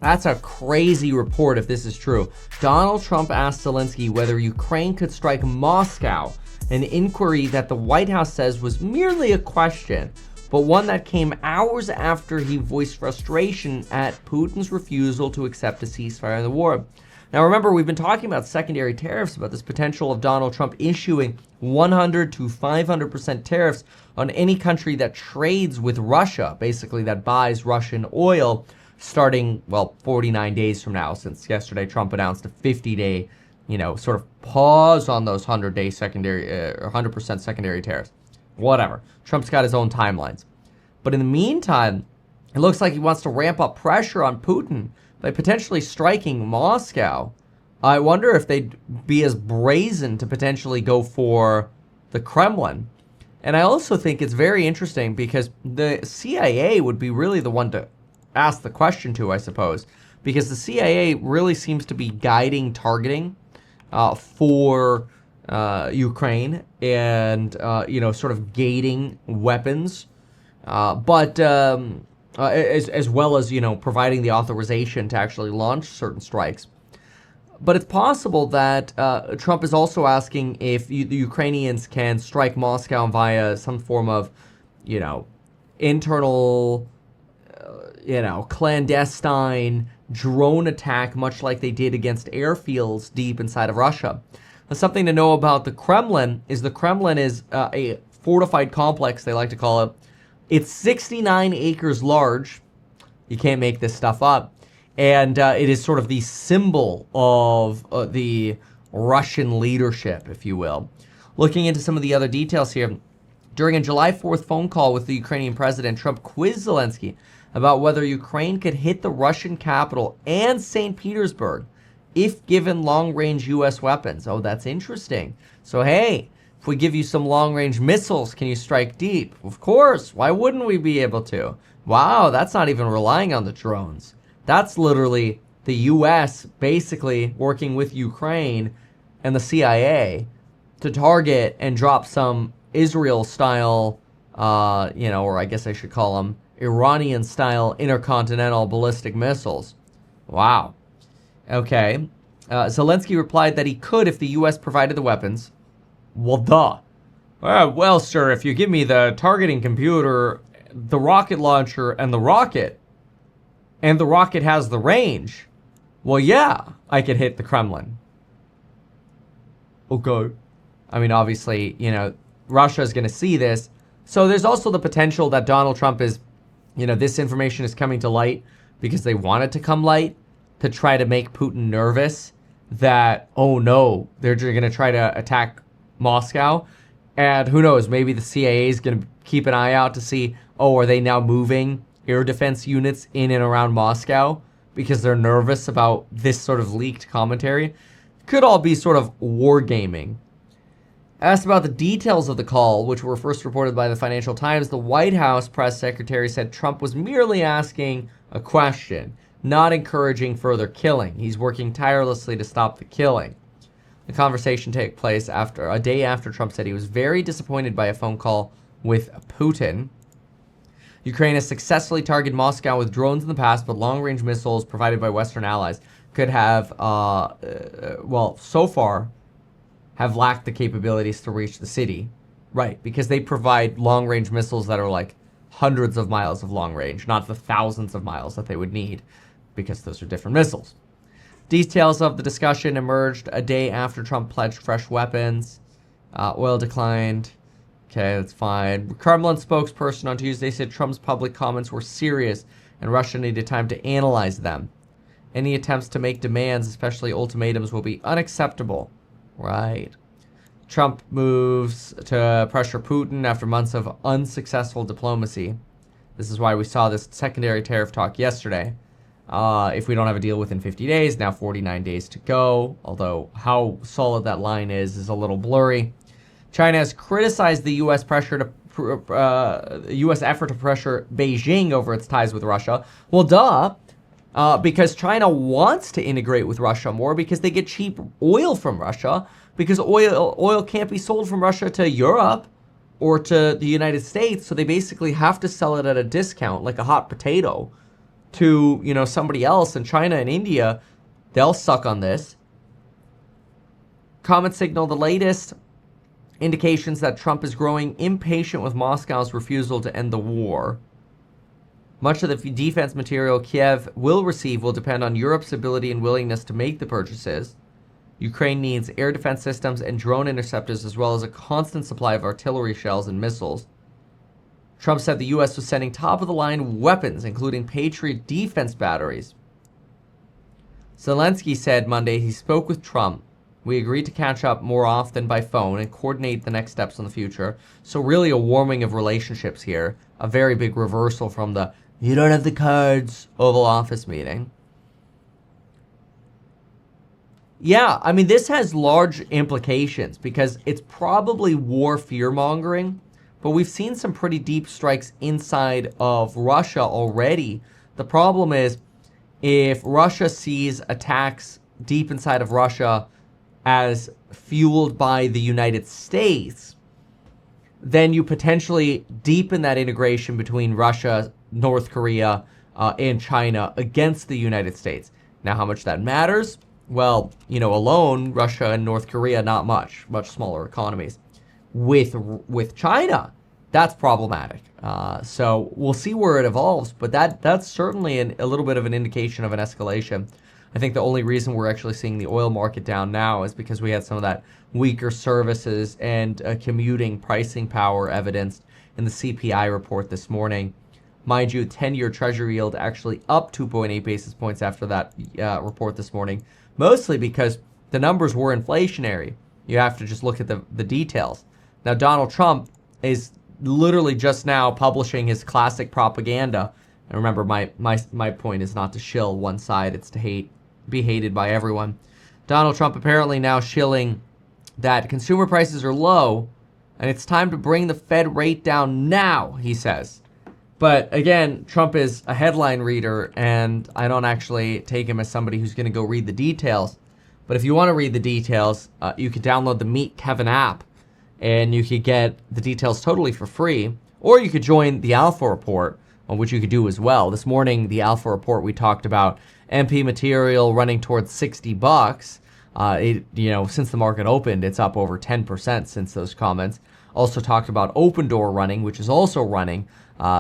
That's a crazy report if this is true. Donald Trump asked Zelensky whether Ukraine could strike Moscow, an inquiry that the White House says was merely a question, but one that came hours after he voiced frustration at Putin's refusal to accept a ceasefire in the war. Now remember, we've been talking about secondary tariffs, about this potential of Donald Trump issuing 100 to 500% tariffs on any country that trades with Russia, basically that buys Russian oil, starting, 49 days from now, since yesterday Trump announced a 50-day, sort of pause on those 100-day secondary, 100% secondary tariffs. Whatever. Trump's got his own timelines. But in the meantime, it looks like he wants to ramp up pressure on Putin by potentially striking Moscow. I wonder if they'd be as brazen to potentially go for the Kremlin. And I also think it's very interesting because the CIA would be really the one to ask the question to, I suppose, because the CIA really seems to be guiding targeting for Ukraine and, sort of gating weapons, but as well as, providing the authorization to actually launch certain strikes. But it's possible that Trump is also asking if the Ukrainians can strike Moscow via some form of, internal, clandestine drone attack, much like they did against airfields deep inside of Russia. Now, something to know about the Kremlin is a fortified complex, they like to call it. It's 69 acres large. You can't make this stuff up. And it is sort of the symbol of the Russian leadership, if you will. Looking into some of the other details here, during a July 4th phone call with the Ukrainian president, Trump quizzed Zelensky about whether Ukraine could hit the Russian capital and St. Petersburg if given long-range U.S. weapons. Oh, that's interesting. So, hey, if we give you some long-range missiles, can you strike deep? Of course. Why wouldn't we be able to? Wow, that's not even relying on the drones. That's literally the U.S. basically working with Ukraine and the CIA to target and drop some Israel-style, or I guess I should call them Iranian-style intercontinental ballistic missiles. Wow. Okay. Zelensky replied that he could if the U.S. provided the weapons. Well, duh. Well, sir, if you give me the targeting computer, the rocket launcher, and the rocket has the range, well, yeah, I could hit the Kremlin. Okay. I mean, obviously, Russia is going to see this. So there's also the potential that Donald Trump is, this information is coming to light because they want it to come light to try to make Putin nervous that, oh no, they're going to try to attack Moscow. And who knows, maybe the CIA is going to keep an eye out to see, oh, are they now moving air defense units in and around Moscow because they're nervous about this sort of leaked commentary? Could all be sort of wargaming. Asked about the details of the call, which were first reported by the Financial Times, the White House press secretary said Trump was merely asking a question, not encouraging further killing. He's working tirelessly to stop the killing. The conversation took place a day after Trump said he was very disappointed by a phone call with Putin. Ukraine has successfully targeted Moscow with drones in the past, but long-range missiles provided by Western allies could have, so far, have lacked the capabilities to reach the city. Right, because they provide long-range missiles that are like hundreds of miles of long range, not the thousands of miles that they would need, because those are different missiles. Details of the discussion emerged a day after Trump pledged fresh weapons. Oil declined. Okay, that's fine. Kremlin spokesperson on Tuesday said Trump's public comments were serious and Russia needed time to analyze them. Any attempts to make demands, especially ultimatums, will be unacceptable. Right. Trump moves to pressure Putin after months of unsuccessful diplomacy. This is why we saw this secondary tariff talk yesterday. If we don't have a deal within 50 days, now 49 days to go. Although how solid that line is a little blurry. China has criticized the U.S. effort to pressure Beijing over its ties with Russia. Well, duh. Because China wants to integrate with Russia more because they get cheap oil from Russia, because oil can't be sold from Russia to Europe or to the United States, so they basically have to sell it at a discount, like a hot potato, to, somebody else, and China and India, they'll suck on this. Comments signal the latest indications that Trump is growing impatient with Moscow's refusal to end the war. Much of the defense material Kiev will receive will depend on Europe's ability and willingness to make the purchases. Ukraine needs air defense systems and drone interceptors, as well as a constant supply of artillery shells and missiles. Trump said the U.S. was sending top-of-the-line weapons, including Patriot defense batteries. Zelensky said Monday he spoke with Trump. We agreed to catch up more often by phone and coordinate the next steps in the future. So really a warming of relationships here. A very big reversal from the "you don't have the cards" Oval Office meeting. Yeah, I mean, this has large implications because it's probably war fear-mongering, but we've seen some pretty deep strikes inside of Russia already. The problem is, if Russia sees attacks deep inside of Russia as fueled by the United States, then you potentially deepen that integration between Russia, North Korea, and China against the United States. Now, how much that matters? Well, alone, Russia and North Korea, not much smaller economies. With China, that's problematic. So we'll see where it evolves, but that's certainly a little bit of an indication of an escalation. I think the only reason we're actually seeing the oil market down now is because we had some of that weaker services and commuting pricing power evidenced in the CPI report this morning. Mind you, 10-year Treasury yield actually up 2.8 basis points after that report this morning, mostly because the numbers were inflationary. You have to just look at the details. Now, Donald Trump is literally just now publishing his classic propaganda. And remember, my point is not to shill one side, it's to be hated by everyone. Donald Trump apparently now shilling that consumer prices are low and it's time to bring the Fed rate down now, he says. But again, Trump is a headline reader, and I don't actually take him as somebody who's going to go read the details. But if you want to read the details, you could download the Meet Kevin app, and you could get the details totally for free. Or you could join the Alpha Report, which you could do as well. This morning, the Alpha Report, we talked about MP material running towards $60. Since the market opened, it's up over 10% since those comments. Also talked about Open Door running, which is also running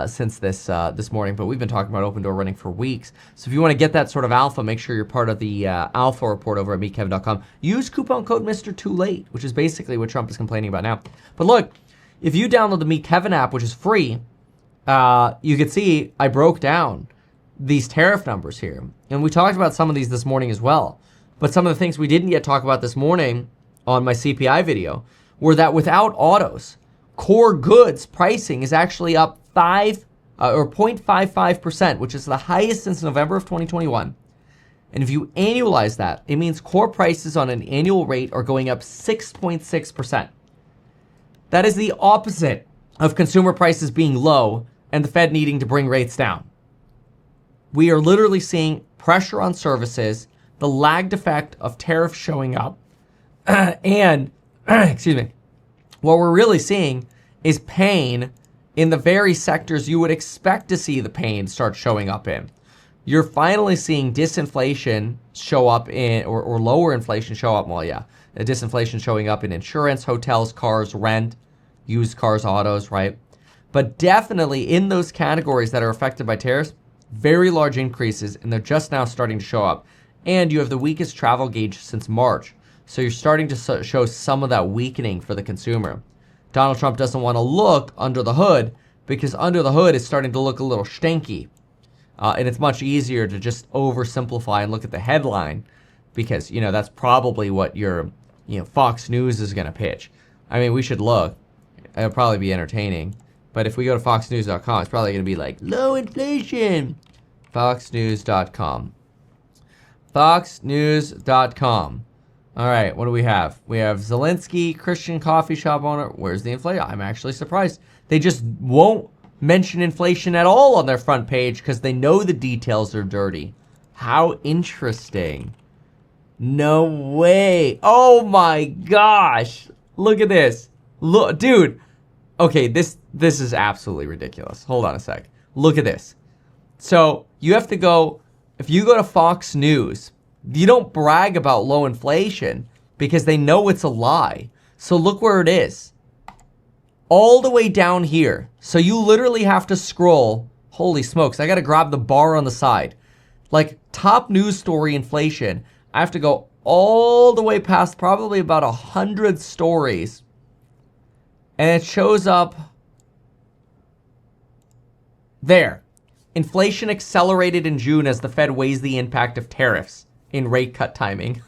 since this morning, but we've been talking about Open Door running for weeks. So if you want to get that sort of alpha, make sure you're part of the Alpha Report over at meetkevin.com. Use coupon code Mr. Too Late, which is basically what Trump is complaining about now. But look, if you download the Meet Kevin app, which is free, you can see I broke down these tariff numbers here, and we talked about some of these this morning as well. But some of the things we didn't yet talk about this morning on my CPI video were that without autos, core goods pricing is actually up 0.55%, which is the highest since November of 2021. And if you annualize that, it means core prices on an annual rate are going up 6.6%. That is the opposite of consumer prices being low and the Fed needing to bring rates down. We are literally seeing pressure on services, the lagged effect of tariffs showing up, and, what we're really seeing is pain in the very sectors you would expect to see the pain start showing up in. You're finally seeing disinflation show up in, or lower inflation show up, disinflation showing up in insurance, hotels, cars, rent, used cars, autos, right? But definitely in those categories that are affected by tariffs, very large increases, and they're just now starting to show up. And you have the weakest travel gauge since March. So you're starting to show some of that weakening for the consumer. Donald Trump doesn't want to look under the hood because under the hood is starting to look a little stinky. And it's much easier to just oversimplify and look at the headline because, that's probably what your, Fox News is going to pitch. I mean, we should look. It'll probably be entertaining. But if we go to foxnews.com, it's probably going to be like, low inflation. Foxnews.com. Foxnews.com. All right, what do we have? We have Zelensky, Christian coffee shop owner. Where's the inflation? I'm actually surprised. They just won't mention inflation at all on their front page because they know the details are dirty. How interesting. No way. Oh my gosh. Look at this. Look, dude. Okay, this is absolutely ridiculous. Hold on a sec. Look at this. So you have to go, if you go to Fox News, you don't brag about low inflation because they know it's a lie. So look where it is. All the way down here. So you literally have to scroll. Holy smokes, I got to grab the bar on the side. Like top news story inflation. I have to go all the way past probably about 100 stories. And it shows up there. Inflation accelerated in June as the Fed weighs the impact of tariffs in rate cut timing.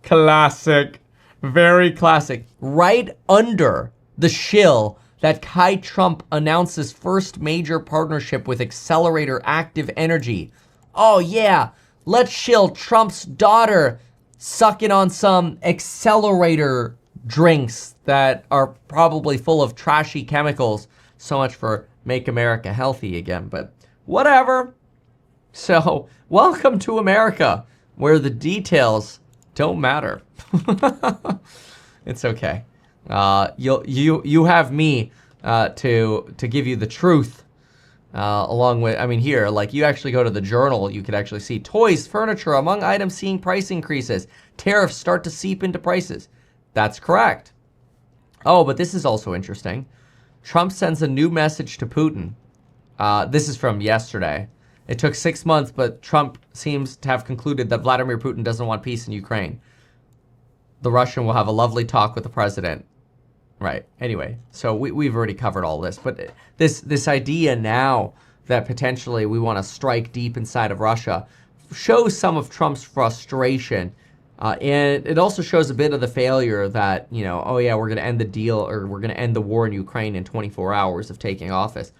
Classic. Very classic. Right under the shill that Kai Trump announces first major partnership with accelerator Active Energy. Oh yeah, let's shill Trump's daughter sucking on some accelerator drinks that are probably full of trashy chemicals. So much for Make America Healthy again, but whatever. So, welcome to America, where the details don't matter. It's okay. You have me to give you the truth. Along with, I mean, here, like you actually go to the Journal, you could actually see toys, furniture, among items seeing price increases. Tariffs start to seep into prices. That's correct. Oh, but this is also interesting. Trump sends a new message to Putin. This is from yesterday. It took 6 months, but Trump seems to have concluded that Vladimir Putin doesn't want peace in Ukraine. The Russian will have a lovely talk with the president. Right. Anyway, so we've already covered all this. But this idea now that potentially we want to strike deep inside of Russia shows some of Trump's frustration. And it also shows a bit of the failure that, you know, oh yeah, we're going to end the deal or we're going to end the war in Ukraine in 24 hours of taking office.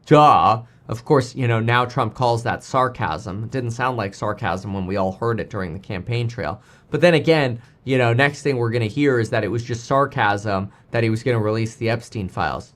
Duh. Of course, you know, now Trump calls that sarcasm. It didn't sound like sarcasm when we all heard it during the campaign trail. But then again, you know, next thing we're going to hear is that it was just sarcasm that he was going to release the Epstein files.